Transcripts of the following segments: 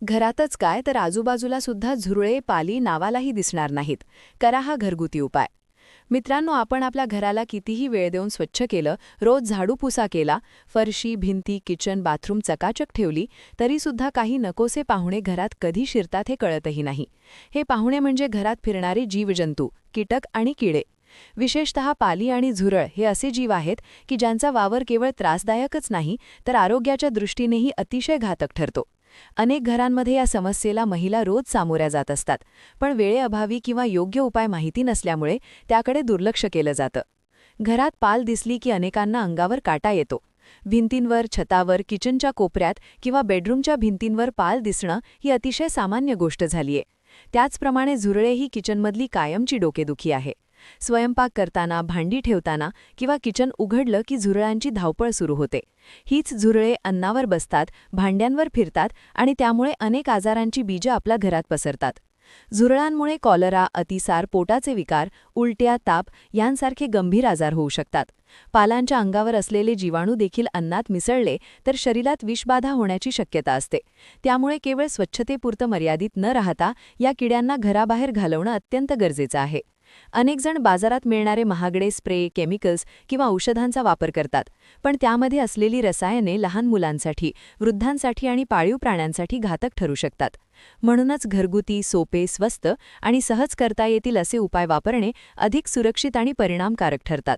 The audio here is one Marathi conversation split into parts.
घरातच काय तर आजूबाजूला सुद्धा झुरळे पाली नावालाही दिसणार नाहीत. करा हा घरगुती उपाय. मित्रांनो, आपण आपल्या घराला कितीही वेळ देऊन स्वच्छ केलं, रोज झाडूपुसा केला, फरशी भिंती किचन बाथरूम चकाचक ठेवली, तरीसुद्धा काही नकोसे पाहुणे घरात कधी शिरतात हे कळतही नाही. हे पाहुणे म्हणजे घरात फिरणारे जीवजंतू, कीटक आणि किडे. विशेषतः पाली आणि झुरळ हे असे जीव आहेत की ज्यांचा वावर केवळ त्रासदायकच नाही तर आरोग्याच्या दृष्टीनेही अतिशय घातक ठरतो. अनेक घरांमध्ये या समस्येला महिला रोज सामोऱ्या जात असतात, पण वेळेअभावी किंवा योग्य उपाय माहिती नसल्यामुळे त्याकडे दुर्लक्ष केलं जातं. घरात पाल दिसली की अनेकांना अंगावर काटा येतो. भिंतींवर, छतावर, किचनच्या कोपऱ्यात किंवा बेडरूमच्या भिंतींवर पाल दिसणं ही अतिशय सामान्य गोष्ट झालीये. त्याचप्रमाणे झुरळे ही किचनमधली कायमची डोकेदुखी आहे. स्वयंपाक करताना, भांडी ठेवताना किंवा किचन उघडलं की झुरळांची धावपळ सुरू होते. हीच झुरळे अन्नावर बसतात, भांड्यांवर फिरतात आणि त्यामुळे अनेक आजारांची बीजं आपल्या घरात पसरतात. झुरळांमुळे कॉलरा, अतिसार, पोटाचे विकार, उलट्या, ताप यांसारखे गंभीर आजार होऊ शकतात. पालांच्या अंगावर असलेले जीवाणू देखील अन्नात मिसळले तर शरीरात विषबाधा होण्याची शक्यता असते. त्यामुळे केवळ स्वच्छतेपुरतं मर्यादित न राहता या किड्यांना घराबाहेर घालवणं अत्यंत गरजेचं आहे. अनेक जण बाजारात मिळणारे महागडे स्प्रे, केमिकल्स किंवा औषधांचा वापर करतात, पण त्यामध्ये असलेली रसायने लहान मुलांसाठी, वृद्धांसाठी आणि पाळीव प्राण्यांसाठी घातक ठरू शकतात. म्हणूनच घरगुती, सोपे, स्वस्त आणि सहज करता येतील असे उपाय वापरणे अधिक सुरक्षित आणि परिणामकारक ठरतात.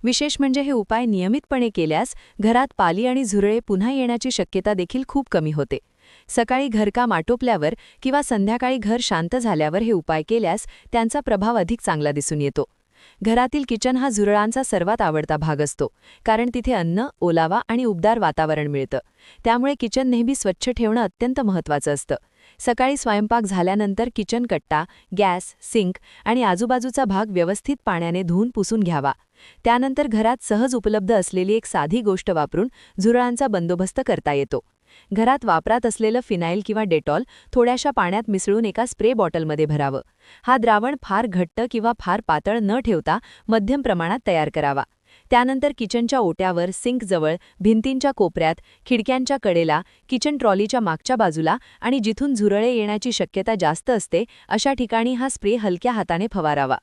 विशेष म्हणजे हे उपाय नियमितपणे केल्यास घरात पाली आणि झुरळे पुन्हा येण्याची शक्यता देखील खूप कमी होते. सकाळी घरकाम आटोपल्यावर किंवा संध्याकाळी घर शांत झाल्यावर हे उपाय केल्यास त्यांचा प्रभाव अधिक चांगला दिसून येतो. घरातील किचन हा झुरळांचा सर्वात आवडता भाग असतो, कारण तिथे अन्न, ओलावा आणि उबदार वातावरण मिळतं. त्यामुळे किचन नेहमी स्वच्छ ठेवणं अत्यंत महत्त्वाचं असतं. सकाळी स्वयंपाक झाल्यानंतर किचन कट्टा, गॅस, सिंक आणि आजूबाजूचा भाग व्यवस्थित पाण्याने धुवून पुसून घ्यावा. त्यानंतर घरात सहज उपलब्ध असलेली एक साधी गोष्ट वापरून झुरळांचा बंदोबस्त करता येतो. घरात वापरात असलेलं फिनाईल किंवा डेटॉल थोड्याशा पाण्यात मिसळून एका स्प्रे बॉटलमध्ये भरावं. हा द्रावण फार घट्ट किंवा फार पातळ न ठेवता मध्यम प्रमाणात तयार करावा. त्यानंतर किचनच्या ओट्यावर, सिंकजवळ, भिंतींच्या कोपऱ्यात, खिडक्यांच्या कडेला, किचन ट्रॉलीच्या मागच्या बाजूला आणि जिथून झुरळे येण्याची शक्यता जास्त असते अशा ठिकाणी हा स्प्रे हलक्या हाताने फवारावा.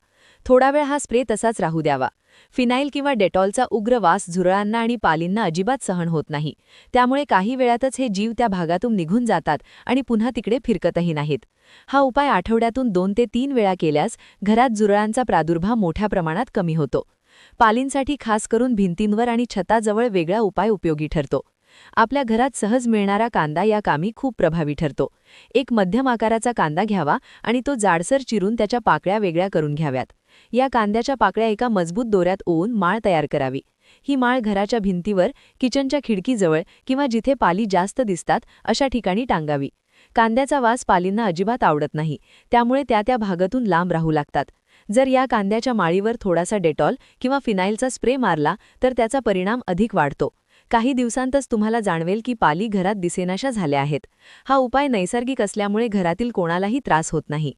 थोडा वेळ हा स्प्रे तसाच राहू द्यावा. फिनाईल किंवा डेटॉलचा उग्र वास झुरळांना आणि पालींना अजिबात सहन होत नाही. त्यामुळे काही वेळातच हे जीव त्या भागातून निघून जातात आणि पुन्हा तिकडे फिरकतही नाहीत. हा उपाय आठवड्यातून 2 ते 3 वेळा केल्यास घरात झुरळांचा प्रादुर्भाव मोठ्या प्रमाणात कमी होतो. पालींसाठी खास करून भिंतींवर आणि छताजवळ वेगळा उपाय उपयोगी ठरतो. आपल्या घरात सहज मिळणारा कांदा या कामी खूप प्रभावी ठरतो. एक मध्यम आकाराचा कांदा घ्यावा आणि तो जाडसर चिरून त्याच्या पाकळ्या वेगळ्या करून घ्याव्यात. या कांद्याच्या पाकळ्या एका मजबूत दोऱ्यात ओवून माळ तयार करावी. ही माळ घराच्या भिंतीवर, किचनच्या खिडकीजवळ किंवा जिथे पाली जास्त दिसतात अशा ठिकाणी टांगावी. कांद्याचा वास पालींना अजिबात आवडत नाही, त्यामुळे त्या भागातून लांब राहू लागतात. जर या कांद्याच्या माळीवर थोडासा डेटॉल किंवा फिनाईलचा स्प्रे मारला तर त्याचा परिणाम अधिक वाढतो. काही दिवसांतच तुम्हाला जाणवेल की पाली घरात दिसेनाशा झाल्या आहेत. हा उपाय नैसर्गिक असल्यामुळे घरातील कोणालाही त्रास होत नाही.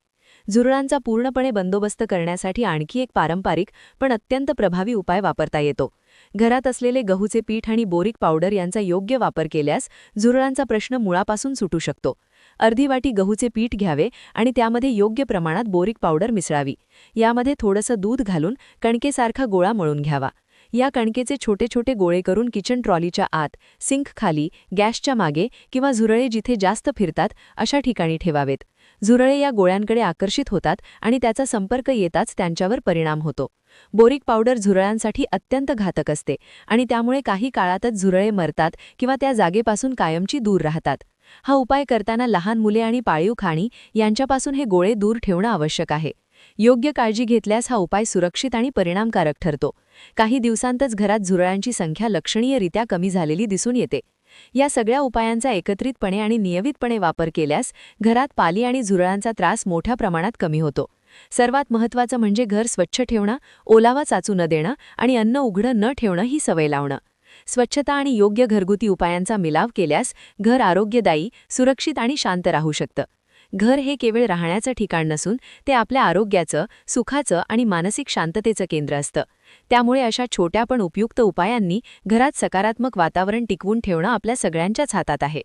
झुरळांचा पूर्णपणे बंदोबस्त करण्यासाठी आणखी एक पारंपरिक पण अत्यंत प्रभावी उपाय वापरता येतो. घरात असलेले गहूचे पीठ आणि बोरिक पावडर यांचा योग्य वापर केल्यास झुरळांचा प्रश्न मुळापासून सुटू शकतो. अर्धी वाटी गहूचे पीठ घ्यावे आणि त्यामध्ये योग्य प्रमाणात बोरिक पावडर मिसळावी. यामध्ये थोडंसं दूध घालून कणकेसारखा गोळा मळून घ्यावा. या कणकेचे छोटे छोटे गोळे करून किचन ट्रॉलीच्या आत, सिंक खाली, गॅसच्या मागे किंवा झुरळे जिथे जास्त फिरतात अशा ठिकाणी ठेवावेत. झुरळे या गोळ्यांकडे आकर्षित होतात आणि त्याचा संपर्क येताच त्यांच्यावर परिणाम होतो. बोरिक पावडर झुरळांसाठी अत्यंत घातक असते आणि त्यामुळे काही काळातच झुरळे मरतात किंवा त्या जागेपासून कायमची दूर राहतात. हा उपाय करताना लहान मुले आणि पाळीव प्राणी यांच्यापासून हे गोळे दूर ठेवणं आवश्यक आहे. योग्य काळजी घेतल्यास हा उपाय सुरक्षित आणि परिणामकारक ठरतो. काही दिवसांतच घरात झुरळांची संख्या लक्षणीयरित्या कमी झालेली दिसून येते. या सगळ्या उपायांचा एकत्रितपणे आणि नियमितपणे वापर केल्यास घरात पाली आणि झुरळांचा त्रास मोठ्या प्रमाणात कमी होतो. सर्वात महत्त्वाचं म्हणजे घर स्वच्छ ठेवणं, ओलावा साचू न देणं आणि अन्न उघडं न ठेवणं ही सवय लावणं. स्वच्छता आणि योग्य घरगुती उपायांचा मिलाव केल्यास घर आरोग्यदायी, सुरक्षित आणि शांत राहू शकतं. घर हे केवळ राहण्याचं ठिकाण नसून ते आपल्या आरोग्याचं, सुखाचं आणि मानसिक शांततेचं केंद्र असतं. त्यामुळे अशा छोट्या पण उपयुक्त उपायांनी घरात सकारात्मक वातावरण टिकवून ठेवणं आपल्या सगळ्यांच्याच हातात आहे.